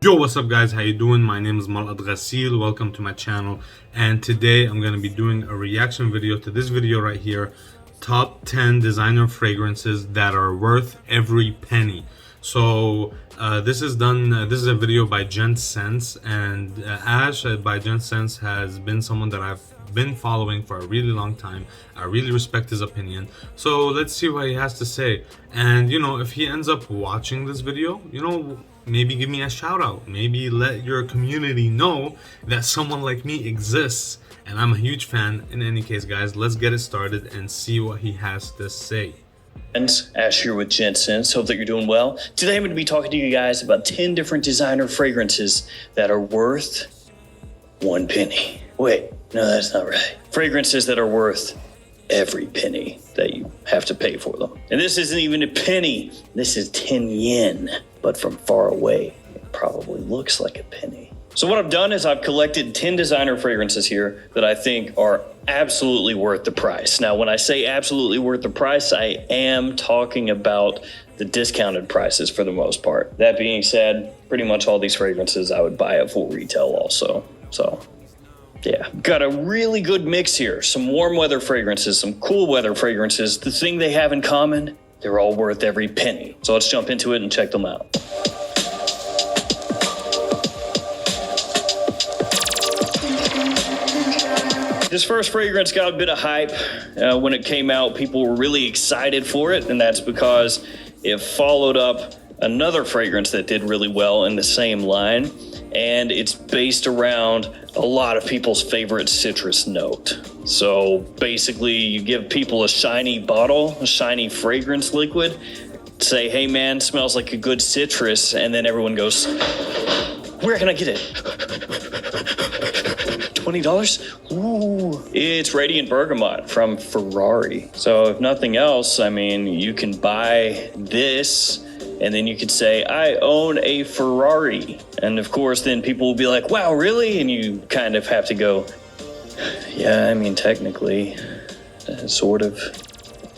Yo, what's up guys, how you doing? My name is Malad Ghassil. Welcome to my channel, and today I'm going to be doing a reaction video to this video right here, top 10 designer fragrances that are worth every penny. So this is a video by Gent Sense, and Ash by Gent Sense has been someone that I've been following for a really long time. I really respect his opinion, so let's see what he has to say. And you know, if he ends up watching this video, you know, maybe give me a shout out, maybe let your community know that someone like me exists, and I'm a huge fan. In any case guys, let's get it started and see what he has to say. Ash here with Gent Sense. Hope that you're doing well. Today I'm going to be talking to you guys about 10 different designer fragrances that are worth 1 penny. Wait, no, that's not right. Fragrances that are worth every penny that you have to pay for them. And this isn't even a penny. This is 10 yen. But from far away, it probably looks like a penny. So what I've done is I've collected 10 designer fragrances here that I think are absolutely worth the price. Now, when I say absolutely worth the price, I am talking about the discounted prices for the most part. That being said, pretty much all these fragrances I would buy at full retail also. So yeah, got a really good mix here. Some warm weather fragrances, some cool weather fragrances. The thing they have in common, they're all worth every penny. So let's jump into it and check them out. This first fragrance got a bit of hype. When it came out, people were really excited for it, and that's because it followed up another fragrance that did really well in the same line, and it's based around a lot of people's favorite citrus note. So basically, you give people a shiny bottle, a shiny fragrance liquid, say, hey man, smells like a good citrus, and then everyone goes, where can I get it? $20? Ooh. It's Radiant Bergamot from Ferrari. So if nothing else, I mean, you can buy this and then you could say, I own a Ferrari. And of course, then people will be like, wow, really? And you kind of have to go, yeah, I mean, technically, sort of.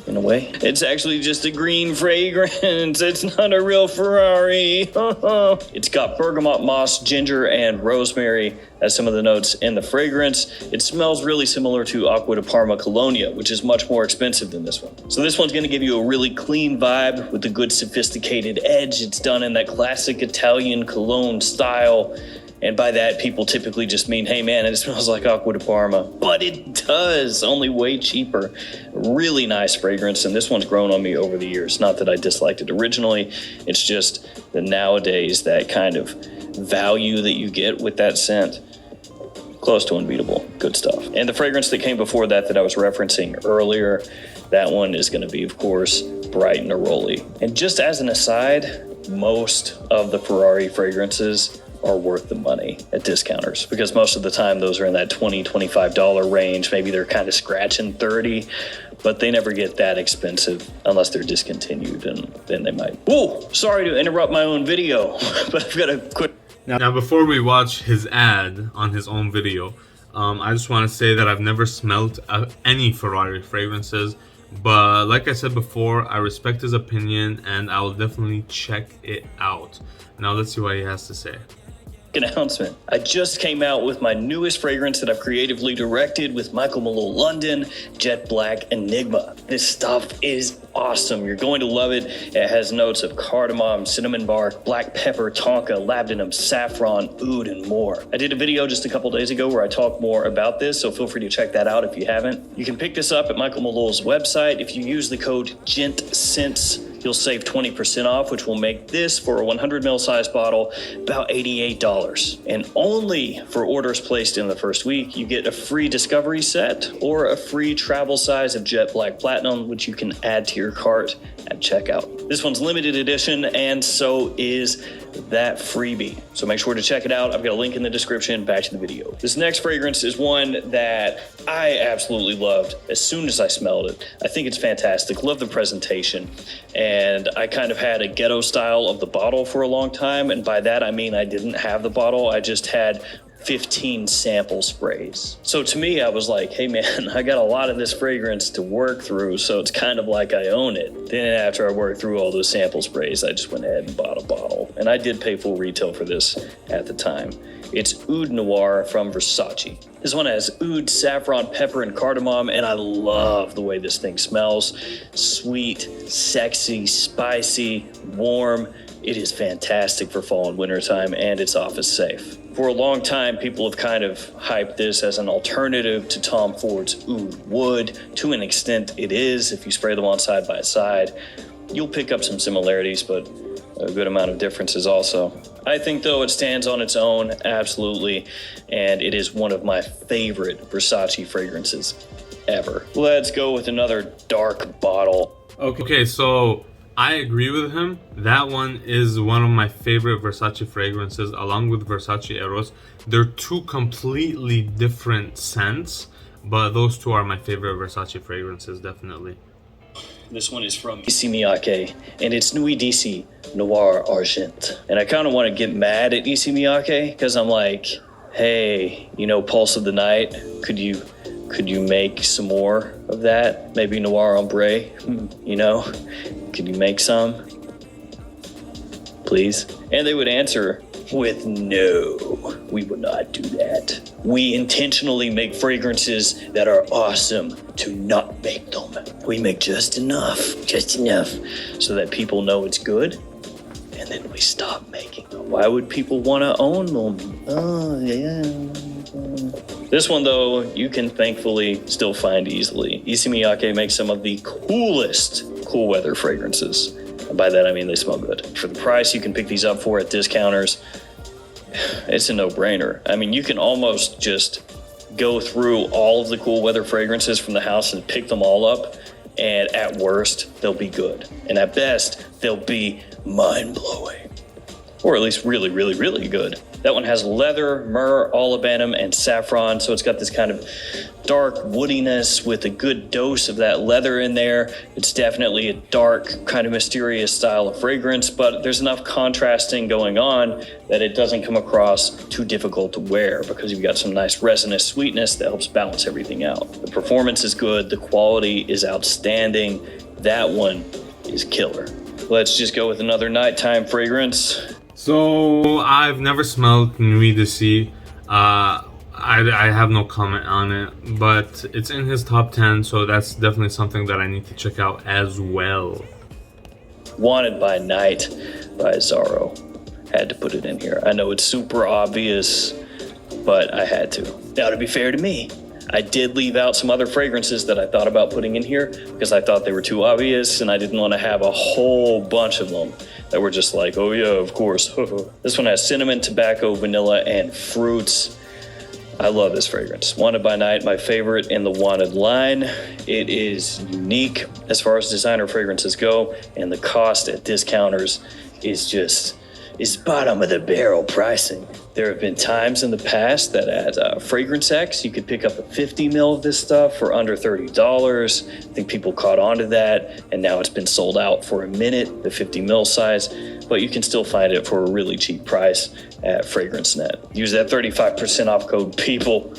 In a way, it's actually just a green fragrance. It's not a real Ferrari. It's got bergamot, moss, ginger, and rosemary as some of the notes in the fragrance. It smells really similar to Aqua de Parma Cologne, which is much more expensive than this one. So this one's going to give you a really clean vibe with a good sophisticated edge. It's done in that classic Italian cologne style. And by that, people typically just mean, hey man, it smells like Aqua de Parma. But it does, only way cheaper. Really nice fragrance, and this one's grown on me over the years. Not that I disliked it originally, it's just that nowadays that kind of value that you get with that scent, close to unbeatable. Good stuff. And the fragrance that came before that that I was referencing earlier, that one is gonna be, of course, Bright Neroli. And just as an aside, most of the Ferrari fragrances are worth the money at discounters, because most of the time those are in that $20-$25 range. Maybe they're kind of scratching 30, but they never get that expensive unless they're discontinued, and then they might. Oh, sorry to interrupt my own video, but I've got to quit. Now before we watch his ad on his own video, I just want to say that I've never smelled any Ferrari fragrances, but like I said before, I respect his opinion and I will definitely check it out. Now let's see what he has to say. Announcement. I just came out with my newest fragrance that I've creatively directed with Michael Malone London, Jet Black Enigma. This stuff is awesome. You're going to love it. It has notes of cardamom, cinnamon bark, black pepper, tonka, labdanum, saffron, oud, and more. I did a video just a couple days ago where I talk more about this, so feel free to check that out if you haven't. You can pick this up at Michael Malone's website. If you use the code GENTSENSE, you'll save 20% off, which will make this, for a 100 ml size bottle, about $88. And only for orders placed in the first week, you get a free discovery set or a free travel size of Jet Black Platinum, which you can add to your cart at checkout. This one's limited edition, and so is that freebie. So make sure to check it out. I've got a link in the description. Back to the video. This next fragrance is one that I absolutely loved as soon as I smelled it. I think it's fantastic. Love the presentation. And I kind of had a ghetto style of the bottle for a long time. And by that, I mean I didn't have the bottle. I just had 15 sample sprays. So to me, I was like, hey man, I got a lot of this fragrance to work through, so it's kind of like I own it. Then after I worked through all those sample sprays, I just went ahead and bought a bottle. and I did pay full retail for this at the time. It's Oud Noir from Versace. This one has oud, saffron, pepper, and cardamom, and I love the way this thing smells. Sweet, sexy, spicy, warm. It is fantastic for fall and winter time, and it's office safe. For a long time, people have kind of hyped this as an alternative to Tom Ford's Oud Wood. To an extent, it is. If you spray them on side by side, you'll pick up some similarities, but a good amount of differences also. I think, though, it stands on its own, absolutely, and it is one of my favorite Versace fragrances ever. Let's go with another dark bottle. Okay, so I agree with him. That one is one of my favorite Versace fragrances, along with Versace Eros. They're two completely different scents, but those two are my favorite Versace fragrances, definitely. This one is from DC Miyake, and it's Nuit DC Noir Argent. And I kind of want to get mad at DC Miyake because I'm like, hey, you know, Pulse of the Night, could you make some more of that? Maybe Noir Ombre, you know? Could you make some? Please? And they would answer with no, we would not do that. We intentionally make fragrances that are awesome to not make them. We make just enough, so that people know it's good, and then we stop making them. Why would people want to own them? Oh, yeah. This one, though, you can thankfully still find easily. Issey Miyake makes some of the coolest cool weather fragrances. And by that, I mean they smell good. For the price you can pick these up for at discounters, it's a no-brainer. I mean, you can almost just go through all of the cool weather fragrances from the house and pick them all up, and at worst, they'll be good. And at best, they'll be mind-blowing. Or at least really, really, really good. That one has leather, myrrh, olibanum, and saffron, so it's got this kind of dark woodiness with a good dose of that leather in there. It's definitely a dark, kind of mysterious style of fragrance, but there's enough contrasting going on that it doesn't come across too difficult to wear because you've got some nice resinous sweetness that helps balance everything out. The performance is good, the quality is outstanding. That one is killer. Let's just go with another nighttime fragrance. So I've never smelled Nuit d'Issey. I have no comment on it, but it's in his top 10, so that's definitely something that I need to check out as well. Wanted by Night by Zaro. Had to put it in here. I know it's super obvious, but I had to. Now, to be fair to me, I did leave out some other fragrances that I thought about putting in here because I thought they were too obvious and I didn't want to have a whole bunch of them that were just like, oh yeah, of course. This one has cinnamon, tobacco, vanilla, and fruits. I love this fragrance. Wanted by Night, my favorite in the Wanted line. It is unique as far as designer fragrances go, and the cost at discounters is bottom of the barrel pricing. There have been times in the past that at Fragrance X, you could pick up a 50 ml of this stuff for under $30. I think people caught on to that, and now it's been sold out for a minute, the 50 ml size, but you can still find it for a really cheap price at FragranceNet. Use that 35% off code PEOPLE.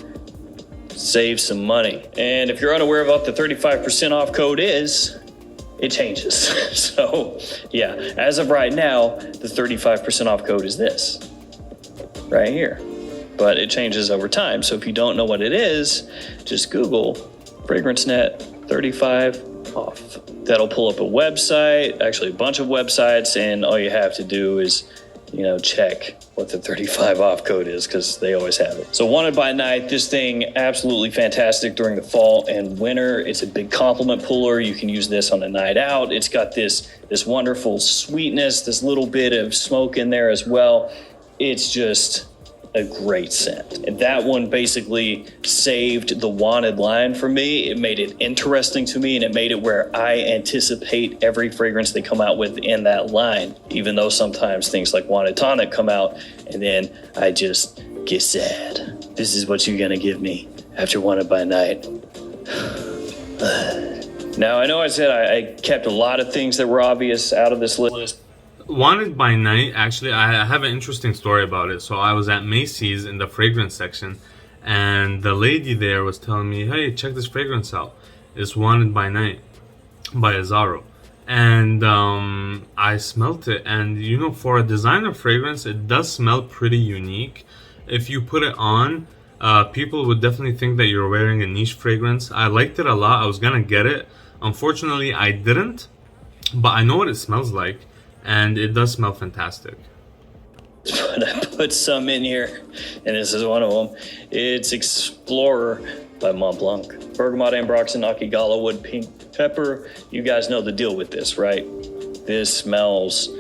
Save some money. And if you're unaware of what the 35% off code is, it changes. So yeah, as of right now, the 35% off code is this right here, but it changes over time. So if you don't know what it is, just Google FragranceNet 35 off. That'll pull up a website, actually a bunch of websites, and all you have to do is, check what the 35 off code is because they always have it. So Wanted by Night, this thing absolutely fantastic during the fall and winter. It's a big compliment puller. You can use this on a night out. It's got this wonderful sweetness, this little bit of smoke in there as well. It's just a great scent. And that one basically saved the Wanted line for me. It made it interesting to me, and it made it where I anticipate every fragrance they come out with in that line, even though sometimes things like Wanted Tonic come out and then I just get sad. This is what you're gonna give me after Wanted by Night. Now, I know I said I kept a lot of things that were obvious out of this list. Wanted by Night, actually, I have an interesting story about it. So I was at Macy's in the fragrance section, and the lady there was telling me, hey, check this fragrance out. It's Wanted by Night by Azaro. and I smelt it, and you know, for a designer fragrance, it does smell pretty unique. If you put it on, people would definitely think that you're wearing a niche fragrance. I liked it a lot. I was gonna get it. Unfortunately, I didn't, but I know what it smells like, and it does smell fantastic. But I put some in here, and this is one of them. It's Explorer by Mont Blanc. Bergamot, ambroxan, Akigala wood, pink pepper. You guys know the deal with this, right? This smells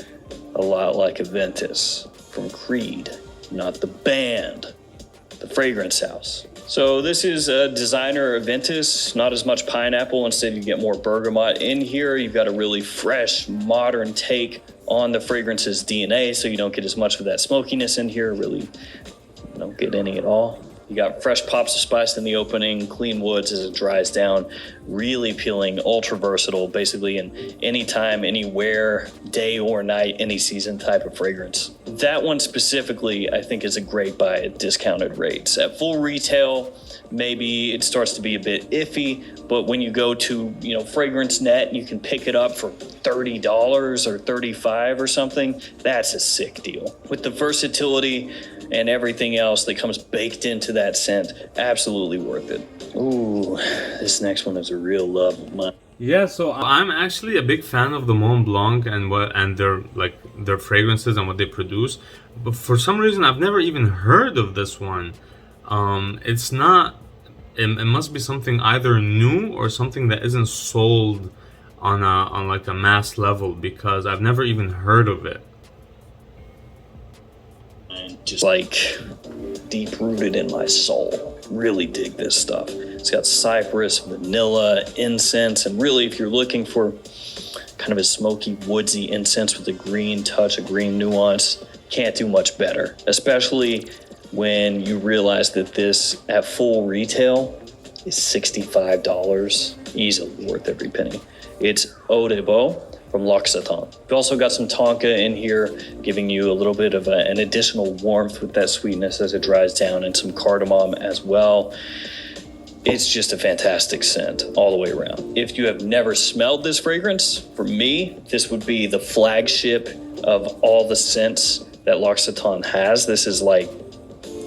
a lot like Aventus from Creed, not the band, the fragrance house. So this is a designer Aventus, not as much pineapple. Instead, you get more bergamot in here. You've got a really fresh, modern take on the fragrance's DNA, so you don't get as much of that smokiness in here. Really, don't get any at all. You got fresh pops of spice in the opening, clean woods as it dries down, really appealing, ultra versatile, basically in any time, anywhere, day or night, any season type of fragrance. That one specifically, I think, is a great buy at discounted rates. At full retail, maybe it starts to be a bit iffy, but when you go to, Fragrance Net, you can pick it up for $30 or $35 or something. That's a sick deal. With the versatility and everything else that comes baked into that scent, absolutely worth it. Ooh, this next one is a real love of mine. Yeah, so I'm actually a big fan of the Mont Blanc and their fragrances and what they produce, but for some reason I've never even heard of this one. It's not. It must be something either new or something that isn't sold on like a mass level, because I've never even heard of it. Just like deep rooted in my soul. Really dig this stuff. It's got cypress, vanilla, incense, and really, if you're looking for kind of a smoky, woodsy incense with a green touch, a green nuance, can't do much better. Especially when you realize that this at full retail is $65. Easily worth every penny. It's Eau de Beau from L'Occitane. We've also got some tonka in here, giving you a little bit of an additional warmth with that sweetness as it dries down, and some cardamom as well. It's just a fantastic scent all the way around. If you have never smelled this fragrance, for me, this would be the flagship of all the scents that L'Occitane has. This is like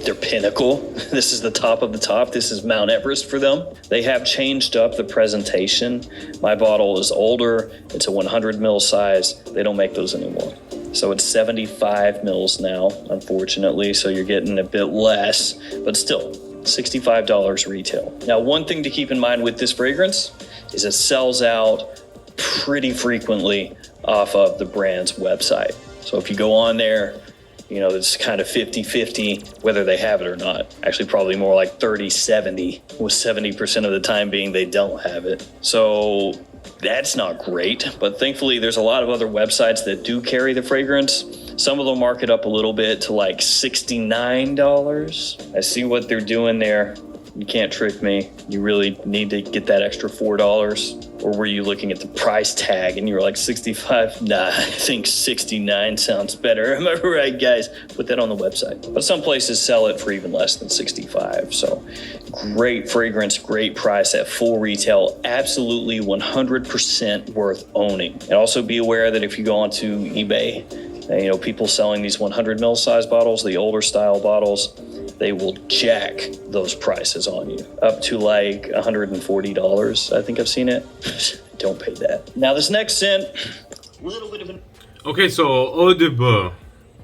their pinnacle. This is the top of the top. This is Mount Everest for them. They have changed up the presentation. My bottle is older. It's a 100 ml size. They don't make those anymore. So it's 75 mils now, unfortunately. So you're getting a bit less, but still $65 retail. Now, one thing to keep in mind with this fragrance is it sells out pretty frequently off of the brand's website. So if you go on there, it's kind of 50-50 whether they have it or not. Actually, probably more like 30-70, with 70% of the time being they don't have it. So that's not great, but thankfully there's a lot of other websites that do carry the fragrance. Some of them mark it up a little bit to like $69. I see what they're doing there. You can't trick me. You really need to get that extra $4. Or were you looking at the price tag and you were like 65? Nah, I think 69 sounds better. Am I right, guys? Put that on the website. But some places sell it for even less than 65. So great fragrance, great price at full retail. Absolutely 100% worth owning. And also be aware that if you go onto eBay, people selling these 100 ml size bottles, the older style bottles, they will jack those prices on you up to like $140. I think I've seen it. Don't pay that. Now this next scent, a little bit of an... Okay, so Eau de Beau,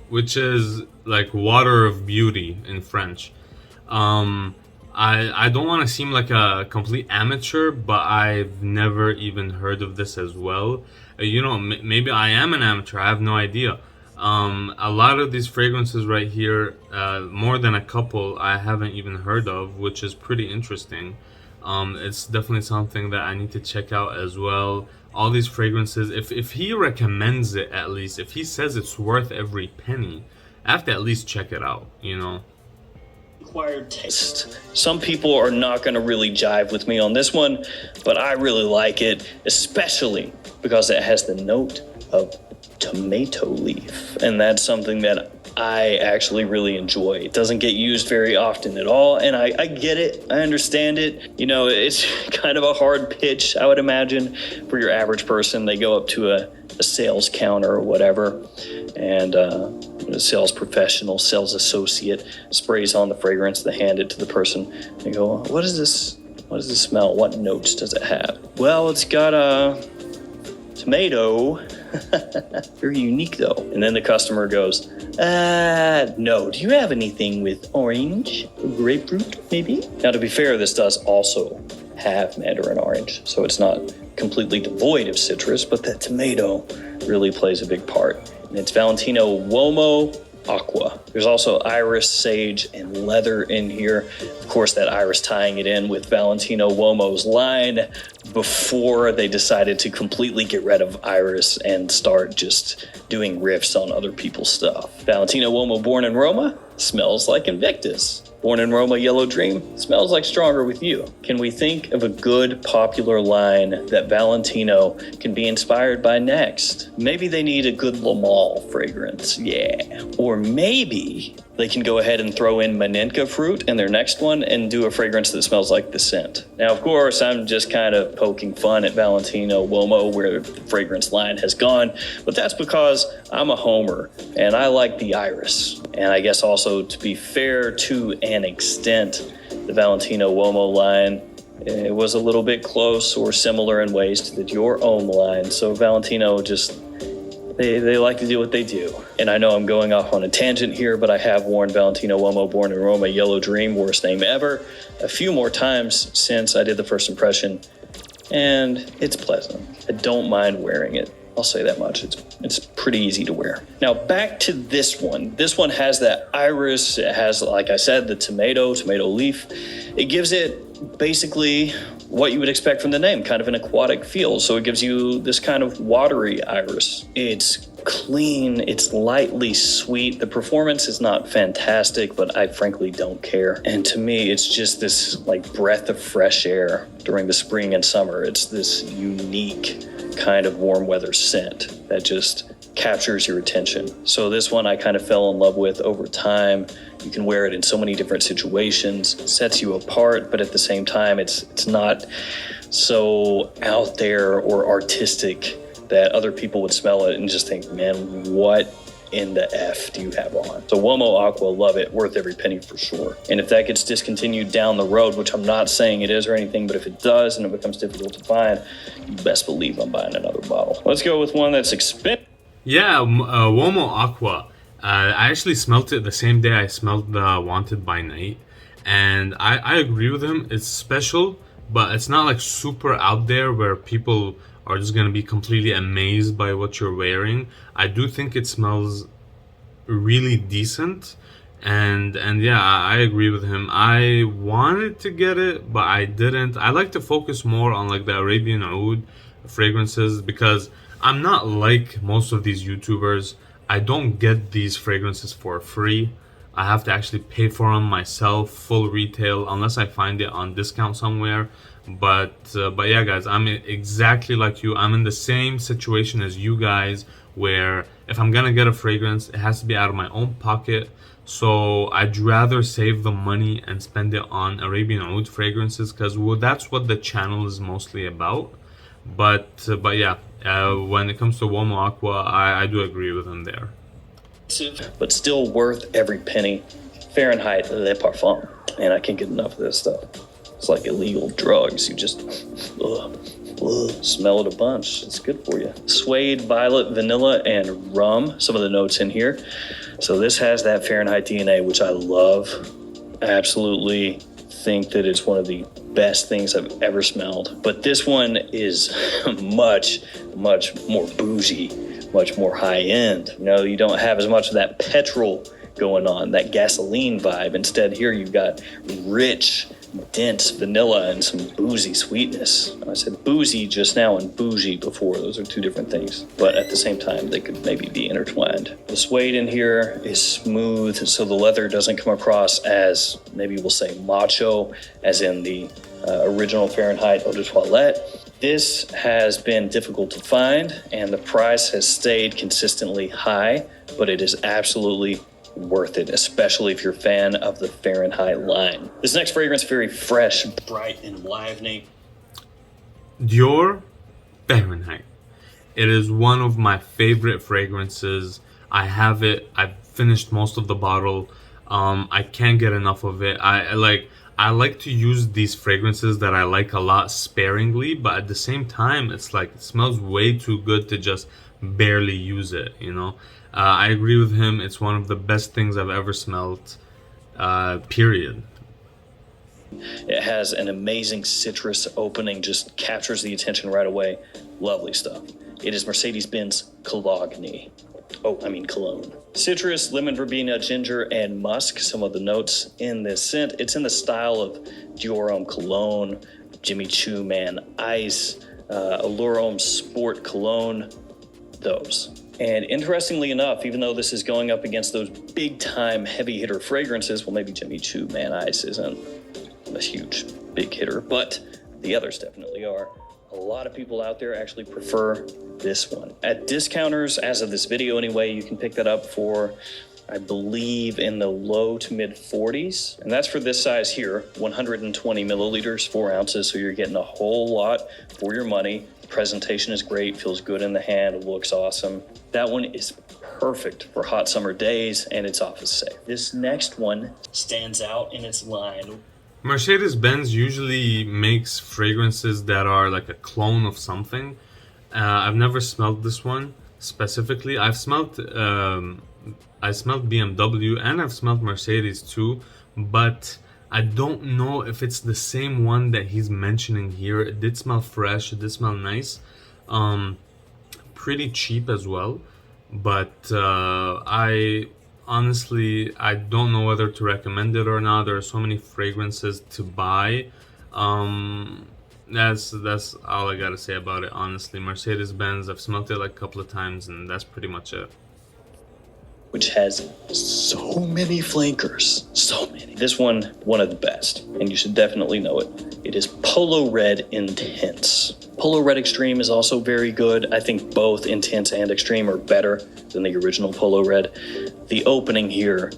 which is like water of beauty in French. I don't want to seem like a complete amateur, but I've never even heard of this as well. Maybe I am an amateur. I have no idea. A lot of these fragrances right here, more than a couple, I haven't even heard of, which is pretty interesting. It's definitely something that I need to check out as well. All these fragrances, if he recommends it, at least, if he says it's worth every penny, I have to at least check it out, Acquired taste. Some people are not going to really jive with me on this one, but I really like it, especially because it has the note of tomato leaf, and that's something that I actually really enjoy. It doesn't get used very often at all, and I get it. I understand it. You know, it's kind of a hard pitch, I would imagine, for your average person. They go up to a sales counter or whatever, and a sales professional, sales associate sprays on the fragrance. They hand it to the person. They go, "What is this? What does it smell? What notes does it have?" "Well, it's got a tomato." "Very unique though." And then the customer goes, "No, do you have anything with orange, grapefruit maybe?" Now, to be fair, this does also have mandarin orange, so it's not completely devoid of citrus, but that tomato really plays a big part. And it's Valentino Womo Aqua. There's also iris, sage, and leather in here. Of course, that iris tying it in with Valentino Womo's line before they decided to completely get rid of iris and start just doing riffs on other people's stuff. Valentino Womo Born in Roma smells like Invictus. Born in Roma Yellow Dream smells like Stronger with You. Can we think of a good popular line that Valentino can be inspired by next? Maybe they need a good Le Male fragrance, yeah. Or maybe they can go ahead and throw in Manenka fruit in their next one and do a fragrance that smells like the scent. Now, of course, I'm just kind of poking fun at Valentino Womo where the fragrance line has gone, but that's because I'm a homer and I like the iris. And I guess also, to be fair to an extent, the Valentino Womo line, it was a little bit close or similar in ways to the Your Own line. So Valentino just, they like to do what they do. And I know I'm going off on a tangent here, but I have worn Valentino Womo Born in Roma Yellow Dream, worst name ever, a few more times since I did the first impression, and it's pleasant. I don't mind wearing it. I'll say that much. It's pretty easy to wear. Now back to this one. This one has that iris. It has, like I said, the tomato leaf. It gives it basically what you would expect from the name, kind of an aquatic feel. So it gives you this kind of watery iris. It's clean, it's lightly sweet. The performance is not fantastic, but I frankly don't care. And to me, it's just this like breath of fresh air during the spring and summer. It's this unique kind of warm weather scent that just captures your attention. So this one I kind of fell in love with over time. You can wear it in so many different situations, sets you apart, but at the same time, it's not so out there or artistic that other people would smell it and just think, man, what in the F do you have on? So Womo Aqua, love it, worth every penny for sure. And if that gets discontinued down the road, which I'm not saying it is or anything, but if it does and it becomes difficult to find, you best believe I'm buying another bottle. Let's go with one that's expensive. Yeah, Womo Aqua. I actually smelt it the same day I smelled the Wanted by Night, and I agree with him. It's special, but it's not like super out there where people are just gonna be completely amazed by what you're wearing. I do think it smells really decent, and yeah, I agree with him. I wanted to get it, but I didn't. I like to focus more on like the Arabian Oud fragrances because I'm not like most of these YouTubers. I don't get these fragrances for free. I have to actually pay for them myself, full retail, unless I find it on discount somewhere. But yeah, guys, I'm exactly like you. I'm in the same situation as you guys, where if I'm gonna get a fragrance, it has to be out of my own pocket. So I'd rather save the money and spend it on Arabian Oud fragrances, because that's what the channel is mostly about. But yeah, when it comes to Womo Aqua, I do agree with him there. But still worth every penny. Fahrenheit Le Parfum. Man, I can't get enough of this stuff. It's like illegal drugs. You just smell it a bunch. It's good for you. Suede, violet, vanilla, and rum. Some of the notes in here. So this has that Fahrenheit DNA, which I love. I absolutely think that it's one of the best things I've ever smelled. But this one is much more bougie, much more high end. You know, you don't have as much of that petrol going on, that gasoline vibe. Instead, here you've got rich, dense vanilla and some boozy sweetness. I said boozy just now and bougie before. Those are two different things, but at the same time, they could maybe be intertwined. The suede in here is smooth, so the leather doesn't come across as, maybe we'll say macho, as in the original Fahrenheit Eau de Toilette. This has been difficult to find, and the price has stayed consistently high, but it is absolutely worth it, especially if you're a fan of the Fahrenheit line. This next fragrance, very fresh, bright, and enlivening. Dior Fahrenheit. It is one of my favorite fragrances. I have it. I've finished most of the bottle. I can't get enough of it. I like to use these fragrances that I like a lot sparingly, but at the same time, it's like it smells way too good to just barely use it, you know? I agree with him. It's one of the best things I've ever smelled, period. It has an amazing citrus opening, just captures the attention right away. Lovely stuff. It is Mercedes-Benz Cologne. Cologne. Citrus, lemon verbena, ginger, and musk, some of the notes in this scent. It's in the style of Dior Homme Cologne, Jimmy Choo Man Ice, Allure Homme Sport Cologne, those. And interestingly enough, even though this is going up against those big-time heavy hitter fragrances, well, maybe Jimmy Choo Man Ice isn't a huge big hitter, but the others definitely are. A lot of people out there actually prefer this one. At discounters, as of this video anyway, you can pick that up for, I believe, in the low to mid 40s. And that's for this size here, 120 milliliters, 4 ounces. So you're getting a whole lot for your money. The presentation is great, feels good in the hand, looks awesome. That one is perfect for hot summer days, and it's office safe. This next one stands out in its line. Mercedes-Benz usually makes fragrances that are like a clone of something. I've never smelled this one specifically. I smelled BMW and I've smelled Mercedes too, but I don't know if it's the same one that he's mentioning here. It did smell fresh. It did smell nice. Pretty cheap as well, but honestly, I don't know whether to recommend it or not. There are so many fragrances to buy. That's all I gotta say about it, honestly. Mercedes-Benz, I've smelled it like a couple of times, and that's pretty much it. Which has so many flankers, so many. This one of the best, and you should definitely know it. It is Polo Red Intense. Polo Red Extreme is also very good. I think both Intense and Extreme are better than the original Polo Red. The opening here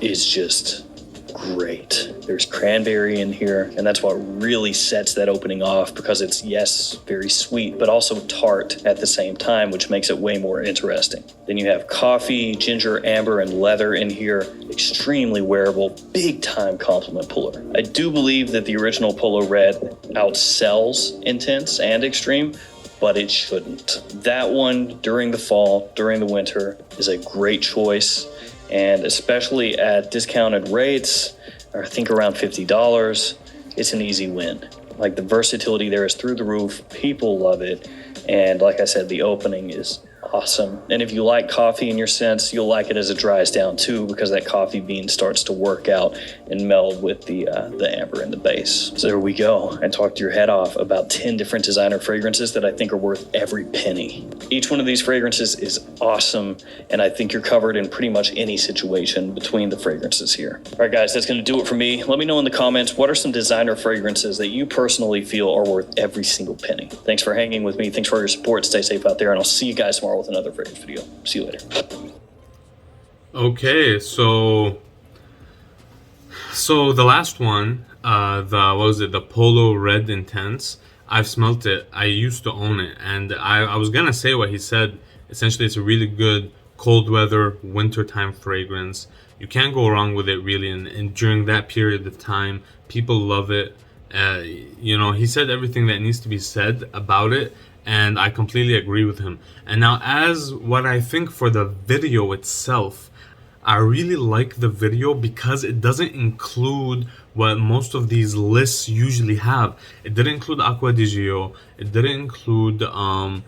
is just great. There's cranberry in here, and that's what really sets that opening off, because it's, yes, very sweet, but also tart at the same time, which makes it way more interesting. Then you have coffee, ginger, amber, and leather in here. Extremely wearable, big time compliment puller. I do believe that the original Polo Red outsells Intense and Extreme, but it shouldn't. That one during the fall, during the winter, is a great choice. And especially at discounted rates, I think around $50, it's an easy win. Like, the versatility there is through the roof. People love it. And like I said, the opening is awesome. And if you like coffee in your sense, you'll like it as it dries down too, because that coffee bean starts to work out and meld with the amber in the base. So there we go. I talked your head off about 10 different designer fragrances that I think are worth every penny. Each one of these fragrances is awesome, and I think you're covered in pretty much any situation between the fragrances here. All right, guys, that's going to do it for me. Let me know in the comments, what are some designer fragrances that you personally feel are worth every single penny? Thanks for hanging with me. Thanks for your support. Stay safe out there, and I'll see you guys tomorrow with another fragrance video. See you later. Okay, so the last one, the Polo Red Intense. I've smelt it. I used to own it, and I was gonna say what he said. Essentially, it's a really good cold weather, wintertime fragrance. You can't go wrong with it, really. And during that period of time, people love it. He said everything that needs to be said about it, and I completely agree with him. And now, as what I think for the video itself, I really like the video because it doesn't include what most of these lists usually have. It didn't include Aqua di Gio. It didn't include Dior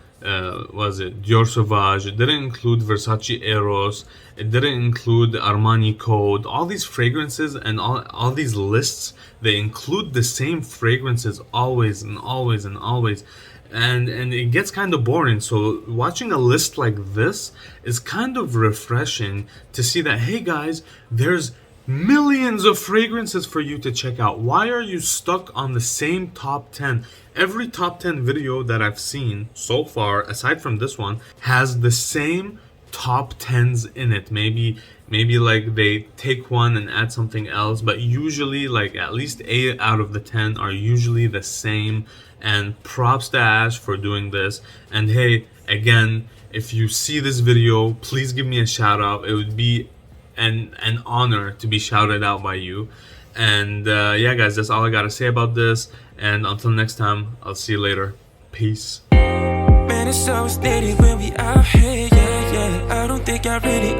Sauvage. It didn't include Versace Eros. It didn't include Armani Code. All these fragrances and all these lists, they include the same fragrances always and always and always. And it gets kind of boring. So watching a list like this is kind of refreshing to see that, hey guys, there's millions of fragrances for you to check out. Why are you stuck on the same top 10? Every top 10 video that I've seen so far, aside from this one, has the same top 10s in it. Maybe maybe like they take one and add something else, but usually like at least 8 out of the 10 are usually the same. And props to Ash for doing this. And hey, again, if you see this video, please give me a shout out. It would be an honor to be shouted out by you. And yeah guys, that's all I gotta say about this, and until next time, I'll see you later. Peace. Man, it's so steady when we out here, yeah, yeah. I don't think I really